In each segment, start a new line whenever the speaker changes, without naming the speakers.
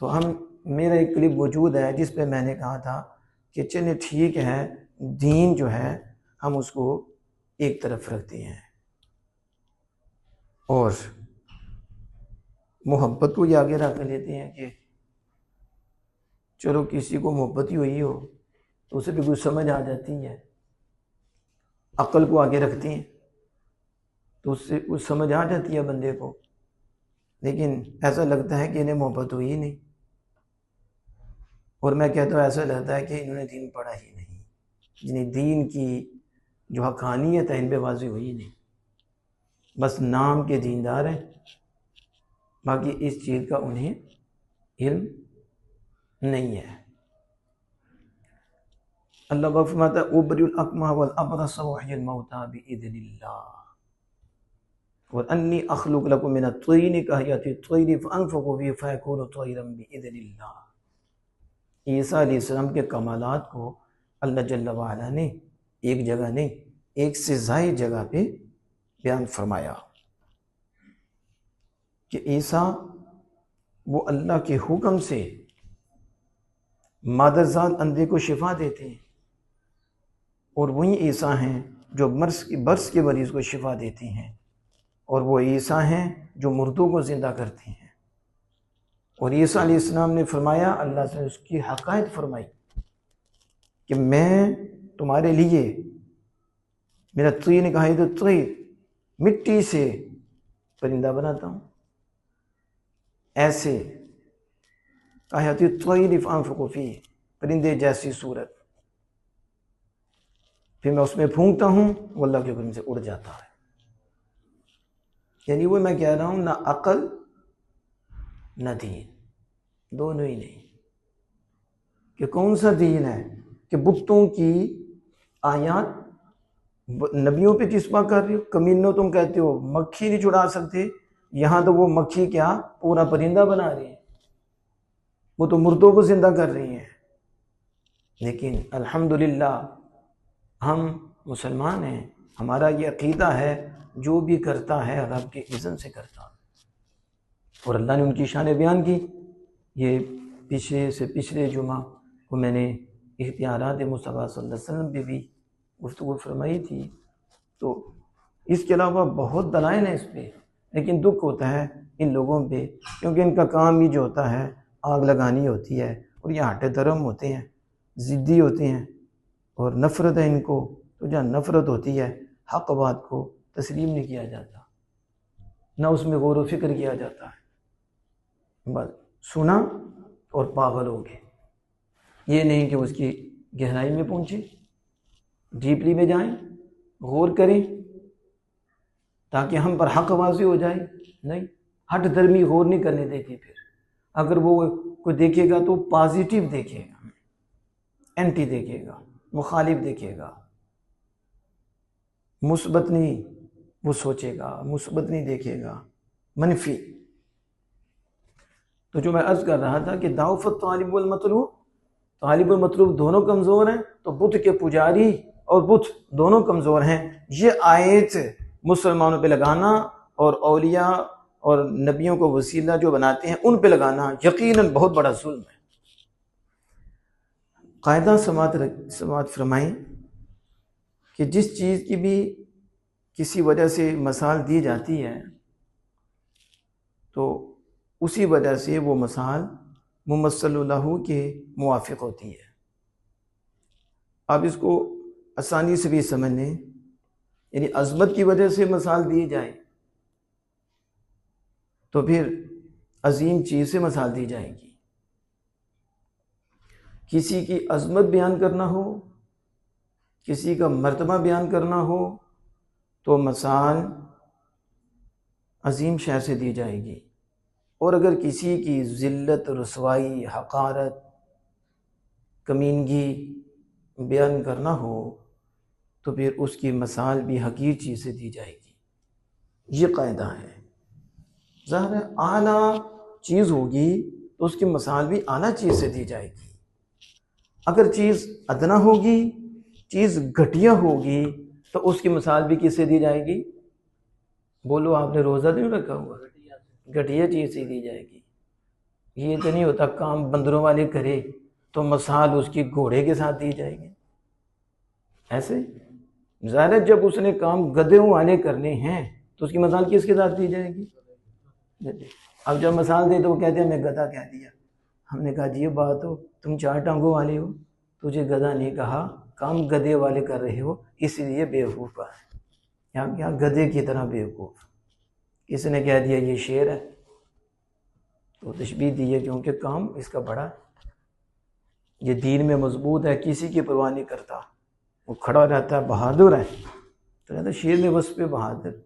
तो मेरा एक क्लिप मौजूद है जिस पे मैंने कहा था कि चलिए ठीक है, दीन जो है हम उसको एक तरफ रखते हैं और मोहब्बत को ही आगे रख लेते हैं कि चलो किसी को मोहब्बत ही हुई हो तो उसे भी कुछ समझ आ जाती है, अक्ल को आगे रखती हैं तो उससे कुछ समझ आ जाती है बंदे को। लेकिन ऐसा लगता है कि इन्हें मोहब्बत हुई ही नहीं, और मैं कहता हूँ ऐसा लगता है कि इन्होंने दीन पढ़ा ही नहीं, जिन्हें दीन की जो हक़ानियत है इन पे वाज़ी हुई नहीं, बस नाम के दीनदार हैं, बाकी इस चीज़ का उन्हें इल्म नहीं है। अल्लाह पाक फरमाता है उबरिउल अकमह वल अबरस व अहयिल मौता बिइज़्निल्लाह व अन्नी अख़्लुक़ु लकुम मिनत तय्रि कहयति तय्रि फअन्फुख़ु फ़ीहि फ़यकूनु तयरन बिइज़्निल्लाह। ईसा अलैहिस्सलाम के कमालात को अल्लाह जल्ल व अला ने एक जगह नहीं, एक से ज़ायद जगह पे बयान फरमाया कि ईसा वो अल्लाह के हुक्म से मादरजात अंधे को शिफा देते हैं, और वही ईसा हैं जो बर्स के मरीज़ को शिफा देते हैं, और वो ईसा हैं जो मुर्दों को ज़िंदा करते हैं। और ईसा अलैहिस्सलाम ने फरमाया, अल्लाह से उसकी हकायत फरमाई कि मैं तुम्हारे लिए मेरा तीन कहा तो तीन मिट्टी से परिंदा बनाता हूँ, ऐसे कहती तयफ़ी परिंदे जैसी सूरत, फिर मैं उसमें फूंकता हूँ वो अल्लाह के हुक्म से उड़ जाता है। यानी वो मैं कह रहा हूँ ना अकल न दीन, दोनों ही नहीं। कि कौन सा दीन है कि बुतों की आयात नबियों पे किस्मा कर रही हो, कमीनों तुम कहते हो मक्खी नहीं छुड़ा सकते, यहाँ तो वो मक्खी क्या पूरा परिंदा बना रही है, वो तो मुर्दों को जिंदा कर रही हैं। लेकिन अल्हम्दुलिल्लाह हम मुसलमान हैं, हमारा ये अकीदा है जो भी करता है रब के इज़्न से करता है, और अल्लाह ने उनकी शान बयान की। ये पिछले जुमा को मैंने इख्तियारात मुस्तफ़ा सल्लल्लाहु अलैहि वसल्लम पे भी गुफ्तगू फरमाई थी। तो इसके अलावा बहुत दलाइल हैं इस पर, लेकिन दुख होता है इन लोगों पे, क्योंकि इनका काम ही जो होता है आग लगानी होती है, और ये हटे धर्म होते हैं, ज़िद्दी होते हैं, और नफ़रत है इनको। तो जहाँ नफ़रत होती है हक़ बात को तस्लीम नहीं किया जाता, ना उसमें गौर व फिक्र किया जाता है, बस सुना और पागल हो गए। ये नहीं कि उसकी गहराई में पहुँचे, डीपली में जाएं, गौर करें ताकि हम पर हक़ वाज़ी हो जाए। नहीं, हट धर्मी गौर नहीं करने देती। फिर अगर वो कोई देखेगा तो पॉजिटिव देखेगा, एंटी देखेगा, मुखालिफ देखेगा, मुस्बत नहीं वो सोचेगा, मुस्बत नहीं देखेगा, मनफी। तो जो मैं अर्ज़ कर रहा था कि दाउफ़त तालिब वल मतलूब, तालिब वल मतलूब दोनों कमज़ोर हैं, तो बुत के पुजारी और बुत दोनों कमज़ोर हैं। ये आयत मुसलमानों पे लगाना और औलिया और नबियों को वसीला जो बनाते हैं उन पे लगाना यकीनन बहुत बड़ा जुल्म है। कायदा समात फरमाएं कि जिस चीज़ की भी किसी वजह से मसाल दी जाती है तो उसी वजह से वो मसाल मुमस्सलु लहू के मुवाफ़िक़ होती है। आप इसको आसानी से भी समझ लें, यानी अज़मत की वजह से मसाल दी जाए तो फिर अजीम चीज़ से मसाल दी जाएगी। किसी की अज़मत बयान करना हो, किसी का मर्तबा बयान करना हो तो मसाल अजीम शय से दी जाएगी, और अगर किसी की ज़िल्लत, रसवाई, हक़ारत, कमीनगी बयान करना हो तो फिर उसकी मसाल भी हकीर चीज़ से दी जाएगी। ये कायदा है। ज़ाहिर है आला चीज़ होगी तो उसकी मसाल भी आला चीज़ से दी जाएगी। अगर चीज़ अदना होगी, चीज़ घटिया होगी तो उसकी मिसाल भी किससे दी जाएगी? बोलो, आपने रोज़ा नहीं रखा हुआ, घटिया चीज़ से दी जाएगी। ये तो नहीं होता काम बंदरों वाले करे तो मसाल उसकी घोड़े के साथ दी जाएगी। ऐसे ज़ाहिर है जब उसने काम गधों वाले करने हैं तो उसकी मसाल किसके साथ दी जाएगी? अब जब मसाल दे तो वो कहते हैं मैं गधा कह दिया। हमने कहा जी ये बात हो, तुम 4 टांगों वाले हो, तुझे गधा नहीं कहा, काम गधे वाले कर रहे हो, इसलिए बेवकूफ़ है। यहाँ क्या गधे की तरह बेवकूफ़। किसने कह दिया ये शेर है? तो तशबीह दी है क्योंकि काम इसका बड़ा है, ये दीन में मजबूत है, किसी की परवाह नहीं करता, वो खड़ा रहता है, बहादुर है। तो कहता शेर ने वस्फ़ पे बहादुर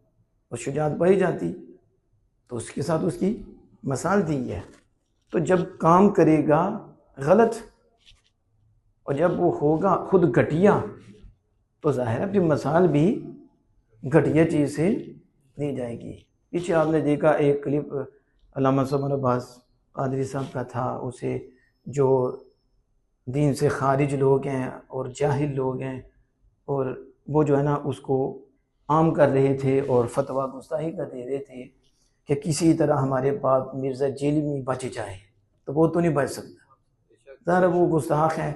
और शुजाअत पाई जाती, तो उसके साथ उसकी मसाल दी है। तो जब काम करेगा गलत और जब वो होगा खुद घटिया तो ज़ाहिर है फिर मसाल भी घटिया चीज़ से दी जाएगी। पीछे आपने देखा एक क्लिप अल्लामा समर अब्बास कादरी साहब का था, उसे जो दीन से खारिज लोग हैं और जाहिल लोग हैं और वो जो है ना उसको आम कर रहे थे और फतवा गुस्ताही का दे रहे थे कि किसी तरह हमारे बाप मिर्ज़ा जेल में बच जाए, तो वो तो नहीं बच सकता, ज़रा वो गुस्ताख है।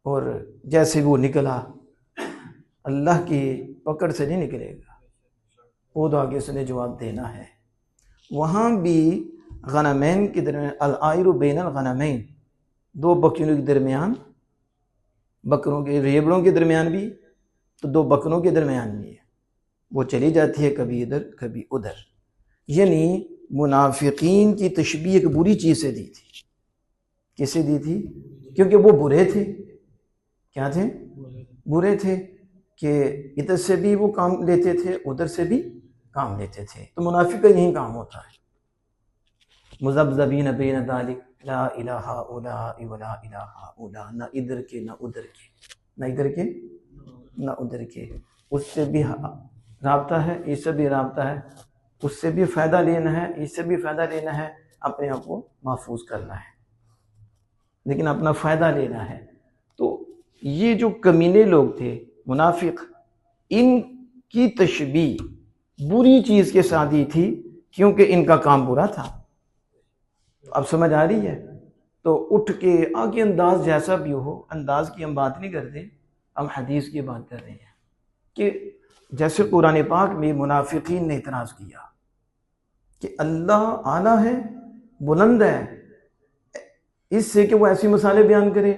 और जैसे वो निकला अल्लाह की पकड़ से नहीं निकलेगा, वो तो आगे उसने जवाब देना है। वहाँ भी गनमैन के दरमियान अल-आयरु बैनल गनमैन, 2 बकरियों के दरमियान, बकरों के रेबड़ों के दरमियान भी तो 2 बकरों के दरमियान भी है, वो चली जाती है कभी इधर कभी उधर। यानी मुनाफिकीन की तशबीह एक बुरी चीज़ से दी थी। किसे दी थी? क्योंकि वो बुरे थे। क्या थे? बुरे थे कि इधर से भी वो काम लेते थे, उधर से भी काम लेते थे। तो मुनाफिक का यही काम होता है, मुज़ब्ज़बीन बैन ज़ालिक ला इलाहा उलाई वला इलाहा उला, ना इधर के ना उधर के, ना इधर के ना उधर के। उससे भी राब्ता है, इससे भी राब्ता है, उससे भी फ़ायदा लेना है, इससे भी फ़ायदा लेना है, अपने आप को महफूज करना है, लेकिन अपना फ़ायदा लेना है। तो ये जो कमीने लोग थे मुनाफिक, इनकी तशबीह बुरी चीज़ के साथ ही थी क्योंकि इनका काम बुरा था। अब समझ आ रही है? तो उठ के आगे अंदाज जैसा भी हो, अंदाज की हम बात नहीं करते, हम हदीस की बात कर रहे हैं कि जैसे कुरान पाक में मुनाफिकीन ने इतराज़ किया कि अल्लाह आला है, बुलंद है, इससे कि वो ऐसी मिसालें बयान करे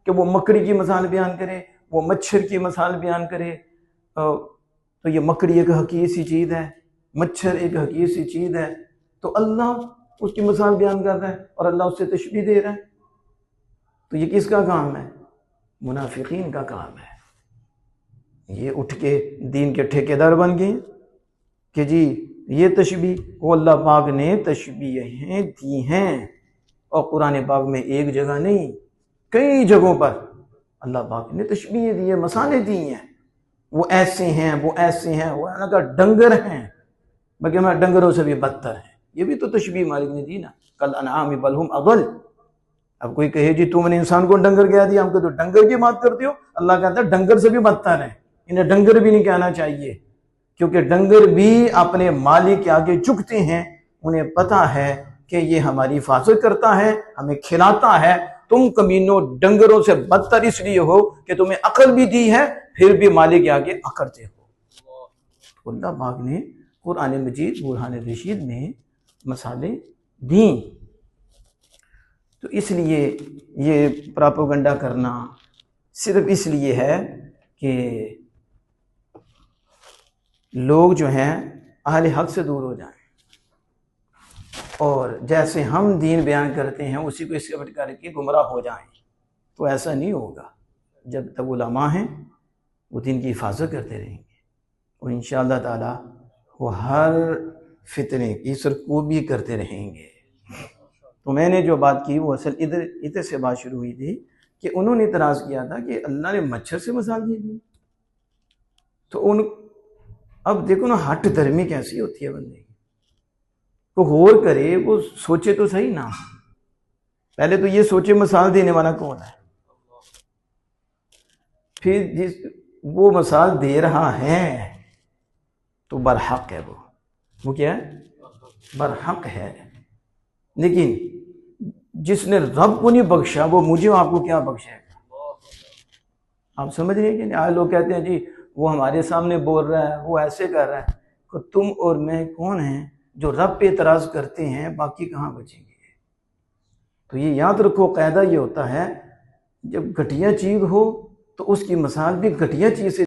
कि वो मकड़ी की मिसाल बयान करे, वो मच्छर की मिसाल बयान करे। तो ये मकड़ी एक हकीर सी चीज़ है, मच्छर एक हकीर सी चीज़ है, तो अल्लाह उसकी मिसाल बयान कर रहा है और अल्लाह उससे तशबीह दे रहा है। तो ये किसका काम है? मुनाफिकीन का काम है। ये उठ के दीन के ठेकेदार बन गए कि जी ये तशबीह, वो अल्लाह पाक ने तशबीहें दी हैं और कुरान पाक में एक जगह नहीं कई जगहों पर अल्लाह पाक ने तशबीहें दी है, मसाले दी हैं। वो ऐसे हैं, वो ऐसे हैं, वो अगर डंगर हैं, बल्कि हमारे डंगरों से भी बदतर है, ये भी तो तशबीह मालिक ने दी ना, कल अनआम बल हुम अदल। अब कोई कहे जी तुमने इंसान को डंगर कह दिया, हमको तो डंगर की बात करते हो। अल्लाह कहता है डंगर से भी बदतर है, इन्हें डंगर भी नहीं कहना चाहिए, क्योंकि डंगर भी अपने मालिक के आगे झुकते हैं, उन्हें पता है कि ये हमारी हिफाजत करता है, हमें खिलाता है। तुम कमीनों डंगरों से बदतर इसलिए हो कि तुम्हें अकल भी दी है, फिर भी मालिक के आगे अकड़ते हो। अल्लाह पाक ने कुरान मजीद बुरहान रशीद में मसाले दी। तो इसलिए ये प्रोपेगेंडा करना सिर्फ इसलिए है कि लोग जो हैं अहले हक से दूर हो जाएं, और जैसे हम दीन बयान करते हैं उसी को इसके करके गुमराह हो जाएं। तो ऐसा नहीं होगा। जब तक उलमा हैं वो दीन की हिफाजत करते रहेंगे और इंशाअल्लाह ताला वो हर फितने की सरकूबी करते रहेंगे। तो मैंने जो बात की वो असल इधर से बात शुरू हुई थी कि उन्होंने इतराज़ किया था कि अल्लाह ने मच्छर से मिसाल दी थी। तो अब देखो ना हट धर्मी कैसी होती है बंदे की, तो गौर करे, वो सोचे तो सही ना, पहले तो ये सोचे मिसाल देने वाला कौन है, फिर जिस वो मिसाल दे रहा है तो बरहक है, वो क्या है? बरहक है। लेकिन जिसने रब को नहीं बख्शा वो मुझे आपको क्या बख्शेगा? आप समझ रहे हैं कि नहीं? आज लोग कहते हैं जी वो हमारे सामने बोल रहा है, वो ऐसे कर रहा है। तो तुम और मैं कौन हैं जो रब पे एतराज करते हैं, बाकी कहाँ बचेंगे? तो ये याद रखो, कायदा ये होता है जब घटिया चीज हो तो उसकी मिसाल भी घटिया चीज से